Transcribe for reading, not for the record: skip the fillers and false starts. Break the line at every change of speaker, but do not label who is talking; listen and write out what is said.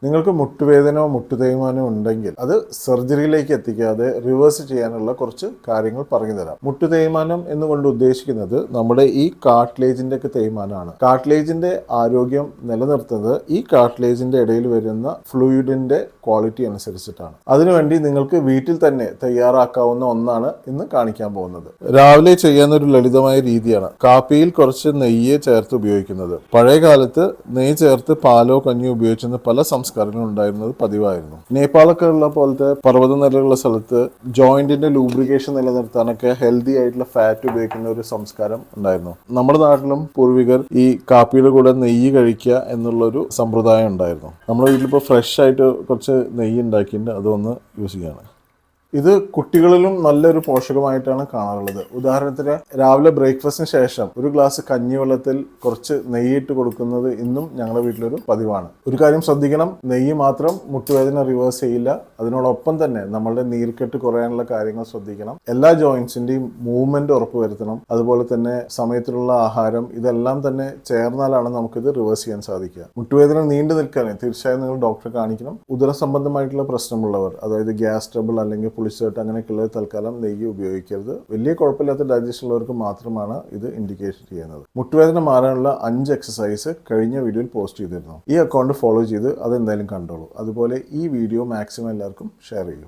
നിങ്ങൾക്ക് മുട്ടുവേദനയോ മുട്ടുതേയ്മാനോ ഉണ്ടെങ്കിൽ അത് സർജറിയിലേക്ക് എത്തിക്കാതെ റിവേഴ്സ് ചെയ്യാനുള്ള കുറച്ച് കാര്യങ്ങൾ പറഞ്ഞു തരാം. മുട്ടുതേയ്മാനം എന്നുകൊണ്ട് ഉദ്ദേശിക്കുന്നത് നമ്മുടെ ഈ കാർട്ടിലേജിന്റെ ഒക്കെ തേയ്മാനമാണ്. കാർട്ടിലേജിന്റെ ആരോഗ്യം നിലനിർത്തുന്നത് ഈ കാർട്ടിലേജിന്റെ ഇടയിൽ വരുന്ന ഫ്ലൂയിഡിന്റെ ക്വാളിറ്റി അനുസരിച്ചിട്ടാണ്. അതിനുവേണ്ടി നിങ്ങൾക്ക് വീട്ടിൽ തന്നെ തയ്യാറാക്കാവുന്ന ഒന്നാണ് ഇന്ന് കാണിക്കാൻ പോകുന്നത്. രാവിലെ ചെയ്യാവുന്ന ഒരു ലളിതമായ രീതിയാണ് കാപ്പിയിൽ കുറച്ച് നെയ്യ് ചേർത്ത് ഉപയോഗിക്കുന്നത്. പഴയ കാലത്ത് നെയ്യ് ചേർത്ത് പാലോ കഞ്ഞിയോ ഉപയോഗിച്ചിരുന്ന പല സംസ്കാരങ്ങളും ഉണ്ടായിരുന്നത് പതിവായിരുന്നു. നേപ്പാളൊക്കെ ഉള്ള പോലത്തെ പർവ്വതനിരകളുള്ള സ്ഥലത്ത് ജോയിന്റിന്റെ ലൂബ്രിക്കേഷൻ നിലനിർത്താനൊക്കെ ഹെൽത്തി ആയിട്ടുള്ള ഫാറ്റ് ഉപയോഗിക്കുന്ന ഒരു സംസ്കാരം ഉണ്ടായിരുന്നു. നമ്മുടെ നാട്ടിലും പൂർവികർ ഈ കാപ്പിയുടെ കൂടെ നെയ്യ് കഴിക്കുക എന്നുള്ളൊരു സമ്പ്രദായം ഉണ്ടായിരുന്നു. നമ്മുടെ വീട്ടിലിപ്പോൾ ഫ്രഷ് ആയിട്ട് കുറച്ച് നെയ്യ് ഉണ്ടാക്കിയിട്ട് അതൊന്ന് യൂസ് ചെയ്യാണ്. ഇത് കുട്ടികളിലും നല്ലൊരു പോഷകമായിട്ടാണ് കാണാറുള്ളത്. ഉദാഹരണത്തിന് രാവിലെ ബ്രേക്ക്ഫാസ്റ്റിന് ശേഷം ഒരു ഗ്ലാസ് കഞ്ഞിവെള്ളത്തിൽ കുറച്ച് നെയ്യിട്ട് കൊടുക്കുന്നത് ഇന്നും ഞങ്ങളുടെ വീട്ടിലൊരു പതിവാണ്. ഒരു കാര്യം ശ്രദ്ധിക്കണം, നെയ്യ് മാത്രം മുട്ടുവേദന റിവേഴ്സ് ചെയ്യില്ല. അതിനോടൊപ്പം തന്നെ നമ്മളുടെ നീർക്കെട്ട് കുറയാനുള്ള കാര്യങ്ങൾ ശ്രദ്ധിക്കണം. എല്ലാ ജോയിൻസിന്റെയും മൂവ്മെന്റ് ഉറപ്പുവരുത്തണം. അതുപോലെ തന്നെ സമയത്തിലുള്ള ആഹാരം, ഇതെല്ലാം തന്നെ ചേർന്നാലാണ് നമുക്കിത് റിവേഴ്സ് ചെയ്യാൻ സാധിക്കുക. മുട്ടുവേദന നീണ്ടു നിൽക്കാനേ തീർച്ചയായും നിങ്ങൾ ഡോക്ടറെ കാണിക്കണം. ഉദര സംബന്ധമായിട്ടുള്ള പ്രശ്നമുള്ളവർ, അതായത് ഗ്യാസ് ട്രബിൾ അല്ലെങ്കിൽ പുളിച്ചേട്ട് അങ്ങനെയൊക്കെയുള്ളത് തൽക്കാലം നെയ്യ് ഉപയോഗിക്കരുത്. വലിയ കുഴപ്പമില്ലാത്ത ഡൈജഷൻ ഉള്ളവർക്ക് മാത്രമാണ് ഇത് ഇൻഡിക്കേഷൻ ചെയ്യുന്നത്. മുട്ടുവേദന മാറാനുള്ള 5 എക്സസൈസ് കഴിഞ്ഞ വീഡിയോയിൽ പോസ്റ്റ് ചെയ്തിരുന്നു. ഈ അക്കൗണ്ട് ഫോളോ ചെയ്ത് അതെന്തായാലും കണ്ടോളൂ. അതുപോലെ ഈ വീഡിയോ മാക്സിമം എല്ലാവർക്കും ഷെയർ ചെയ്യൂ.